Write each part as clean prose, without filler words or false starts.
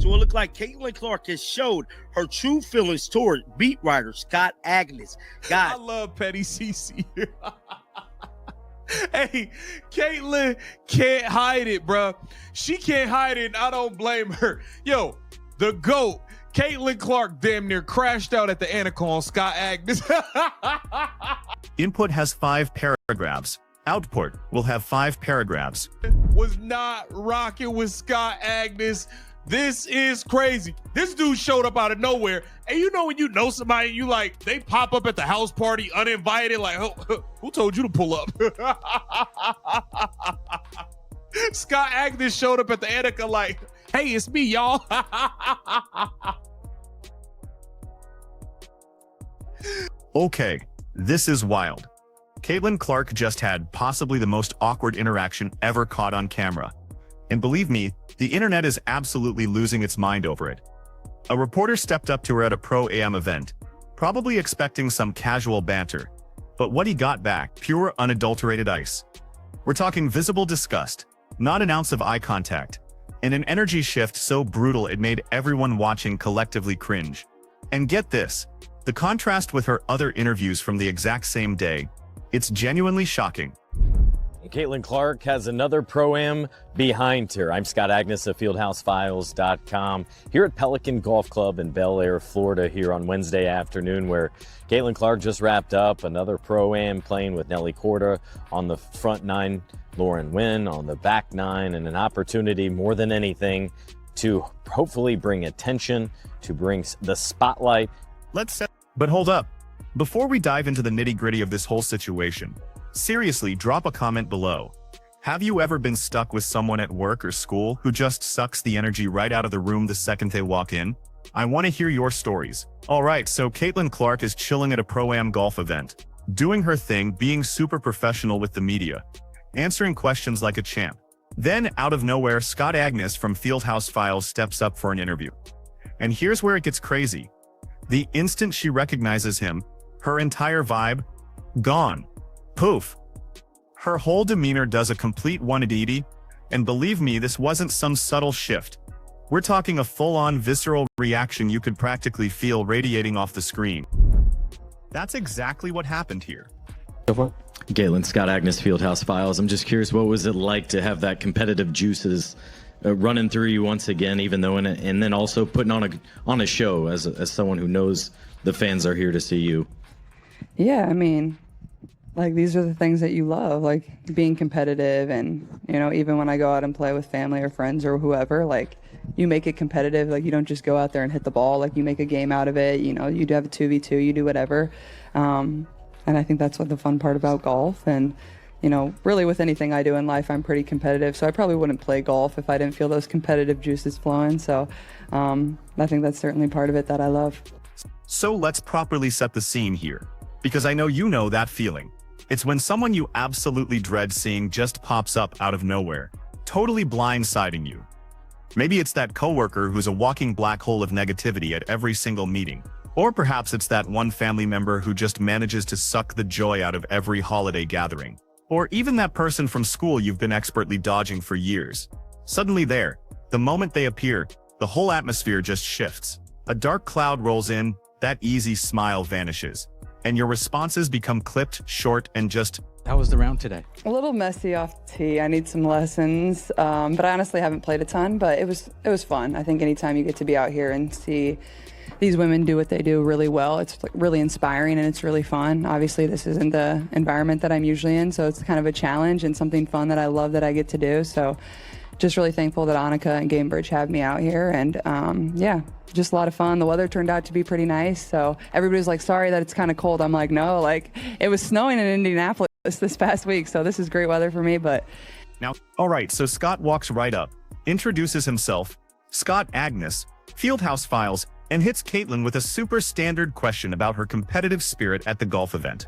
So it looked like Caitlin Clark has showed her true feelings toward beat writer Scott Agnes. I love Petty CC. Hey, Caitlin can't hide it, bro. She can't hide it, and I don't blame her. Yo, the GOAT, Caitlin Clark, damn near crashed out at the Anacon, Scott Agnes. Input has 5 paragraphs. Output will have 5 paragraphs. Was not rocking with Scott Agnes. This is crazy. This dude showed up out of nowhere. And you know when you know somebody, you like, they pop up at the house party uninvited, like, who told you to pull up? Scott Agnes showed up at the Annika like, hey, it's me, y'all. Okay, this is wild. Caitlin Clark just had possibly the most awkward interaction ever caught on camera. And believe me, the internet is absolutely losing its mind over it. A reporter stepped up to her at a Pro-Am event, probably expecting some casual banter. But what he got back, pure unadulterated ice. We're talking visible disgust, not an ounce of eye contact, and an energy shift so brutal it made everyone watching collectively cringe. And get this, the contrast with her other interviews from the exact same day, it's genuinely shocking. Caitlin Clark has another Pro-Am behind her. I'm Scott Agnes of FieldhouseFiles.com here at Pelican Golf Club in Bel Air, Florida here on Wednesday afternoon, where Caitlin Clark just wrapped up another Pro-Am playing with Nelly Korda on the front 9, Lauren Wynn on the back 9, and an opportunity more than anything to hopefully bring attention, to bring the spotlight. But hold up. Before we dive into the nitty-gritty of this whole situation, seriously, drop a comment below. Have you ever been stuck with someone at work or school who just sucks the energy right out of the room the second they walk in? I want to hear your stories. Alright, so Caitlin Clark is chilling at a Pro-Am golf event, doing her thing, being super professional with the media, answering questions like a champ. Then, out of nowhere, Scott Agnes from Fieldhouse Files steps up for an interview. And here's where it gets crazy. The instant she recognizes him, her entire vibe, gone. Poof. Her whole demeanor does a complete 180, and believe me, this wasn't some subtle shift. We're talking a full-on visceral reaction you could practically feel radiating off the screen. That's exactly what happened here. Caitlin, Scott Agnes, Fieldhouse Files. I'm just curious, what was it like to have that competitive juices running through you once again, even though and then also putting on a show as someone who knows the fans are here to see you? Yeah, I mean, like, these are the things that you love, like being competitive, and, you know, even when I go out and play with family or friends or whoever, like, you make it competitive. Like, you don't just go out there and hit the ball. Like, you make a game out of it. You know, you do have a 2v2, you do whatever. And I think that's what the fun part about golf. And, you know, really with anything I do in life, I'm pretty competitive. So I probably wouldn't play golf if I didn't feel those competitive juices flowing. So I think that's certainly part of it that I love. So let's properly set the scene here, because I know you know that feeling. It's when someone you absolutely dread seeing just pops up out of nowhere, totally blindsiding you. Maybe it's that coworker who's a walking black hole of negativity at every single meeting. Or perhaps it's that one family member who just manages to suck the joy out of every holiday gathering. Or even that person from school you've been expertly dodging for years. Suddenly there, the moment they appear, the whole atmosphere just shifts. A dark cloud rolls in, that easy smile vanishes, and your responses become clipped, short, and just... How was the round today? A little messy off the tee. I need some lessons, but I honestly haven't played a ton, but it was fun. I think anytime you get to be out here and see these women do what they do really well, it's really inspiring and it's really fun. Obviously, this isn't the environment that I'm usually in, so it's kind of a challenge and something fun that I love that I get to do. So just really thankful that Annika and Gamebridge have me out here, and yeah, just a lot of fun. The weather turned out to be pretty nice, so everybody's like, sorry that it's kind of cold. I'm like, no, like, it was snowing in Indianapolis this past week, so this is great weather for me. But now, all right, so Scott walks right up, introduces himself, Scott Agnes, Fieldhouse Files, and hits Caitlin with a super standard question about her competitive spirit at the golf event.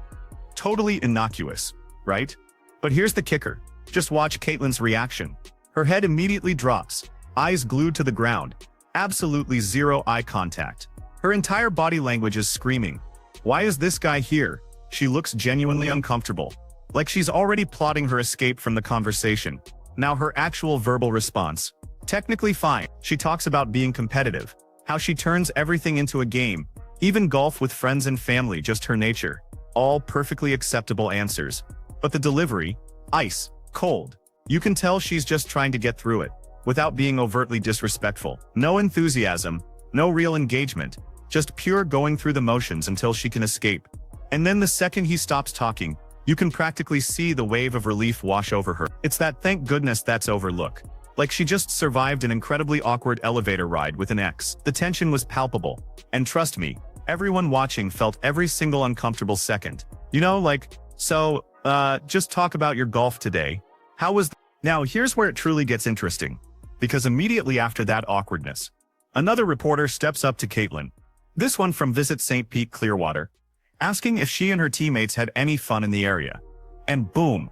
Totally innocuous, right? But here's the kicker. Just watch Caitlin's reaction. Her head immediately drops, eyes glued to the ground, absolutely zero eye contact. Her entire body language is screaming, "Why is this guy here?" She looks genuinely uncomfortable, like she's already plotting her escape from the conversation. Now her actual verbal response, Technically fine. She talks about being competitive, how she turns everything into a game, even golf with friends and family, just her nature. All perfectly acceptable answers. But the delivery, ice, cold. You can tell she's just trying to get through it, without being overtly disrespectful. No enthusiasm, no real engagement, just pure going through the motions until she can escape. And then the second he stops talking, you can practically see the wave of relief wash over her. It's that thank goodness that's over look. Like she just survived an incredibly awkward elevator ride with an ex. The tension was palpable. And trust me, everyone watching felt every single uncomfortable second. You know, like, so, just talk about your golf today. How was Now here's where it truly gets interesting. Because immediately after that awkwardness, another reporter steps up to Caitlin. This one from Visit St. Pete Clearwater, asking if she and her teammates had any fun in the area. And boom,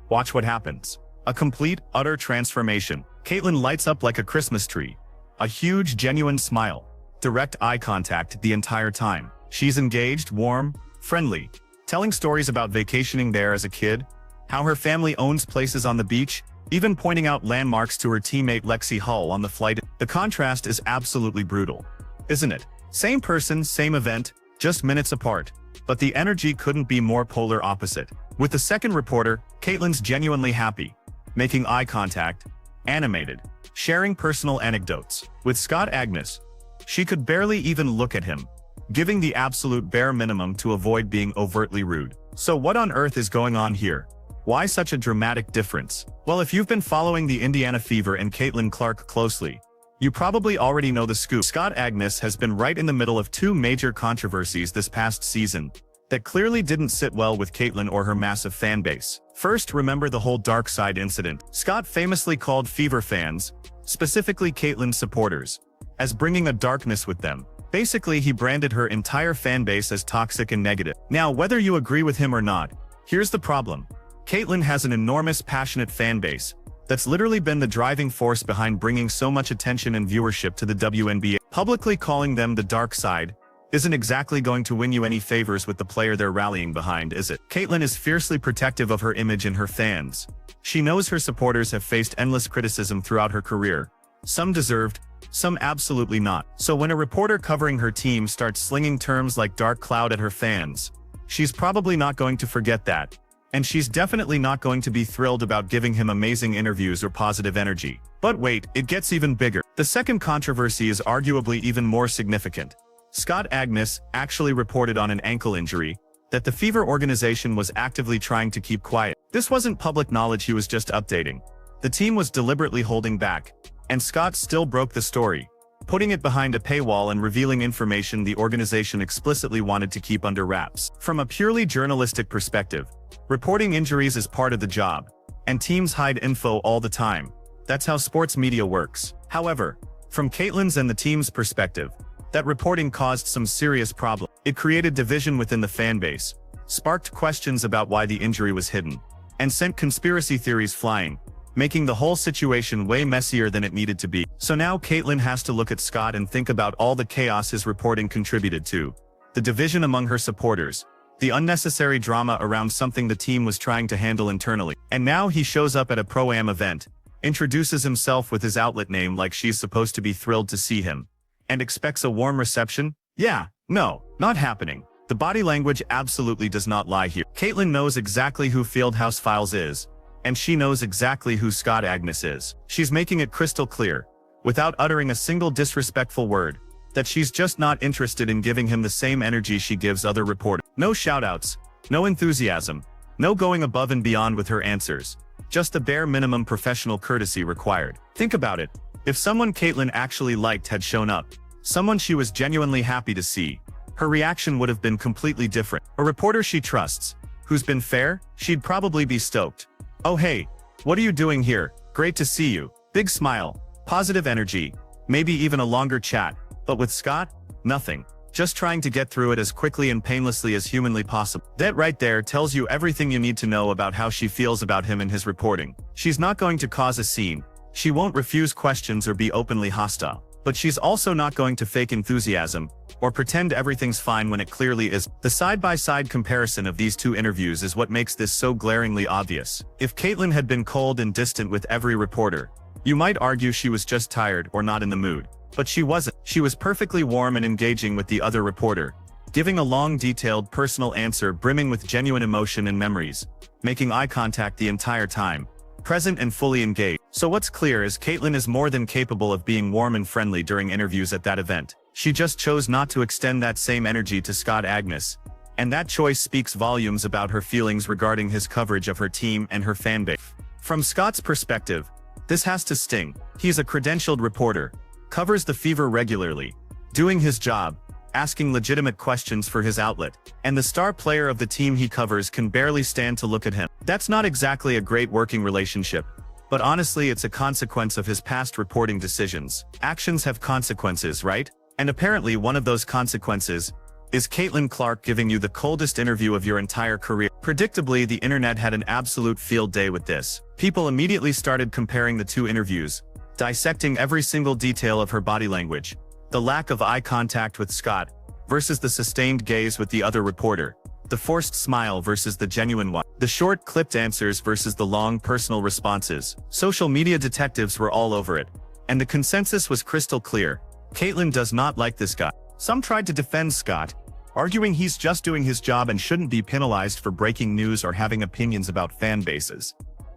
watch what happens. A complete, utter transformation. Caitlin lights up like a Christmas tree. A huge, genuine smile. Direct eye contact the entire time. She's engaged, warm, friendly, telling stories about vacationing there as a kid, how her family owns places on the beach, even pointing out landmarks to her teammate Lexi Hull on the flight. The contrast is absolutely brutal, isn't it? Same person, same event, just minutes apart. But the energy couldn't be more polar opposite. With the second reporter, Caitlin's genuinely happy, making eye contact, animated, sharing personal anecdotes. With Scott Agnes, she could barely even look at him, giving the absolute bare minimum to avoid being overtly rude. So what on earth is going on here? Why such a dramatic difference? Well, if you've been following the Indiana Fever and Caitlin Clark closely, you probably already know the scoop. Scott Agnes has been right in the middle of two major controversies this past season that clearly didn't sit well with Caitlin or her massive fan base. First, remember the whole dark side incident. Scott famously called Fever fans, specifically Caitlin's supporters, as bringing a darkness with them. Basically, he branded her entire fan base as toxic and negative. Now, whether you agree with him or not, here's the problem. Caitlin has an enormous, passionate fan base that's literally been the driving force behind bringing so much attention and viewership to the WNBA. Publicly calling them the dark side isn't exactly going to win you any favors with the player they're rallying behind, is it? Caitlin is fiercely protective of her image and her fans. She knows her supporters have faced endless criticism throughout her career. Some deserved, some absolutely not. So when a reporter covering her team starts slinging terms like dark cloud at her fans, she's probably not going to forget that. And she's definitely not going to be thrilled about giving him amazing interviews or positive energy. But wait, it gets even bigger. The second controversy is arguably even more significant. Scott Agnes actually reported on an ankle injury that the Fever organization was actively trying to keep quiet. This wasn't public knowledge he was just updating. The team was deliberately holding back, and Scott still broke the story, putting it behind a paywall and revealing information the organization explicitly wanted to keep under wraps. From a purely journalistic perspective, reporting injuries is part of the job, and teams hide info all the time. That's how sports media works. However, from Caitlin's and the team's perspective, that reporting caused some serious problems. It created division within the fan base, sparked questions about why the injury was hidden, and sent conspiracy theories flying, making the whole situation way messier than it needed to be. So now Caitlin has to look at Scott and think about all the chaos his reporting contributed to. The division among her supporters, the unnecessary drama around something the team was trying to handle internally. And now he shows up at a Pro-Am event, introduces himself with his outlet name like she's supposed to be thrilled to see him, and expects a warm reception? Yeah, no, not happening. The body language absolutely does not lie here. Caitlin knows exactly who Fieldhouse Files is, and she knows exactly who Scott Agnes is. She's making it crystal clear, without uttering a single disrespectful word, that she's just not interested in giving him the same energy she gives other reporters. No shoutouts, no enthusiasm, no going above and beyond with her answers, just the bare minimum professional courtesy required. Think about it. If someone Caitlin actually liked had shown up, someone she was genuinely happy to see, her reaction would have been completely different. A reporter she trusts, who's been fair, she'd probably be stoked. Oh hey, what are you doing here? Great to see you. Big smile, positive energy, maybe even a longer chat. But with Scott, nothing. Just trying to get through it as quickly and painlessly as humanly possible. That right there tells you everything you need to know about how she feels about him and his reporting. She's not going to cause a scene. She won't refuse questions or be openly hostile. But she's also not going to fake enthusiasm or pretend everything's fine when it clearly is. The side-by-side comparison of these two interviews is what makes this so glaringly obvious. If Caitlin had been cold and distant with every reporter, You might argue she was just tired or not in the mood. But she wasn't. She was perfectly warm and engaging with the other reporter, giving a long, detailed, personal answer brimming with genuine emotion and memories, making eye contact the entire time, present and fully engaged. So what's clear is Caitlyn is more than capable of being warm and friendly during interviews at that event. She just chose not to extend that same energy to Scott Agnes. And that choice speaks volumes about her feelings regarding his coverage of her team and her fanbase. From Scott's perspective, this has to sting. He's a credentialed reporter, covers the Fever regularly, doing his job, asking legitimate questions for his outlet, and the star player of the team he covers can barely stand to look at him. That's not exactly a great working relationship, but honestly it's a consequence of his past reporting decisions. Actions have consequences, right? And apparently one of those consequences is Caitlyn Clark giving you the coldest interview of your entire career. Predictably, the internet had an absolute field day with this. People immediately started comparing the two interviews, dissecting every single detail of her body language, the lack of eye contact with Scott versus the sustained gaze with the other reporter, the forced smile versus the genuine one, the short clipped answers versus the long personal responses. Social media detectives were all over it, and the consensus was crystal clear. Caitlyn does not like this guy. Some tried to defend Scott, arguing he's just doing his job and shouldn't be penalized for breaking news or having opinions about fan bases.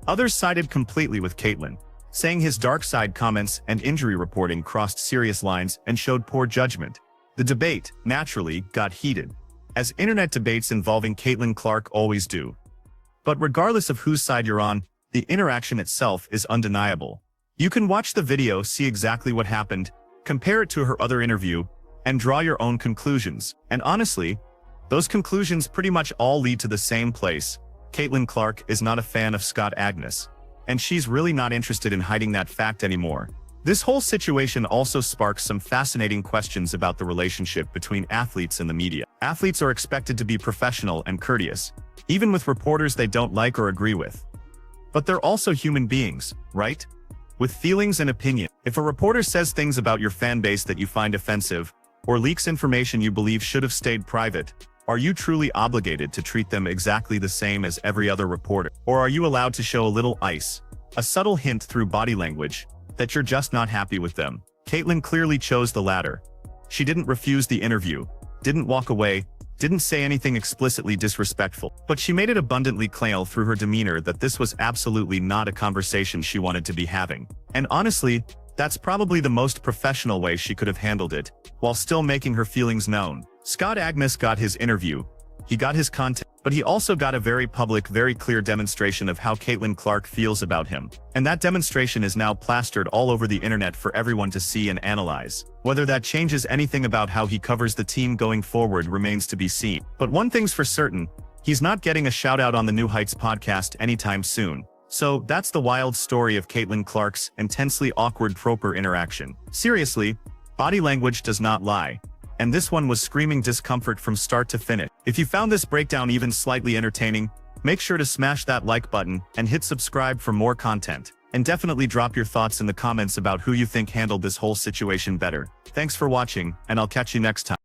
Others sided completely with Caitlyn, saying his dark side comments and injury reporting crossed serious lines and showed poor judgment. The debate, naturally, got heated, as internet debates involving Caitlyn Clark always do. But regardless of whose side you're on, the interaction itself is undeniable. You can watch the video, see exactly what happened, compare it to her other interview, and draw your own conclusions. And honestly, those conclusions pretty much all lead to the same place. Caitlyn Clark is not a fan of Scott Agnes, and she's really not interested in hiding that fact anymore. This whole situation also sparks some fascinating questions about the relationship between athletes and the media. Athletes are expected to be professional and courteous, even with reporters they don't like or agree with. But they're also human beings, right? With feelings and opinion. If a reporter says things about your fan base that you find offensive, or leaks information you believe should have stayed private, are you truly obligated to treat them exactly the same as every other reporter? Or are you allowed to show a little ice, a subtle hint through body language, that you're just not happy with them? Caitlyn clearly chose the latter. She didn't refuse the interview, didn't walk away, didn't say anything explicitly disrespectful, but she made it abundantly clear through her demeanor that this was absolutely not a conversation she wanted to be having. And honestly, that's probably the most professional way she could have handled it, while still making her feelings known. Scott Agnes got his interview, he got his content, but he also got a very public, very clear demonstration of how Caitlyn Clark feels about him. And that demonstration is now plastered all over the internet for everyone to see and analyze. Whether that changes anything about how he covers the team going forward remains to be seen. But one thing's for certain, he's not getting a shout out on the New Heights podcast anytime soon. So that's the wild story of Caitlyn Clark's intensely awkward proper interaction. Seriously, body language does not lie. And this one was screaming discomfort from start to finish. If you found this breakdown even slightly entertaining, make sure to smash that like button and hit subscribe for more content. And definitely drop your thoughts in the comments about who you think handled this whole situation better. Thanks for watching, and I'll catch you next time.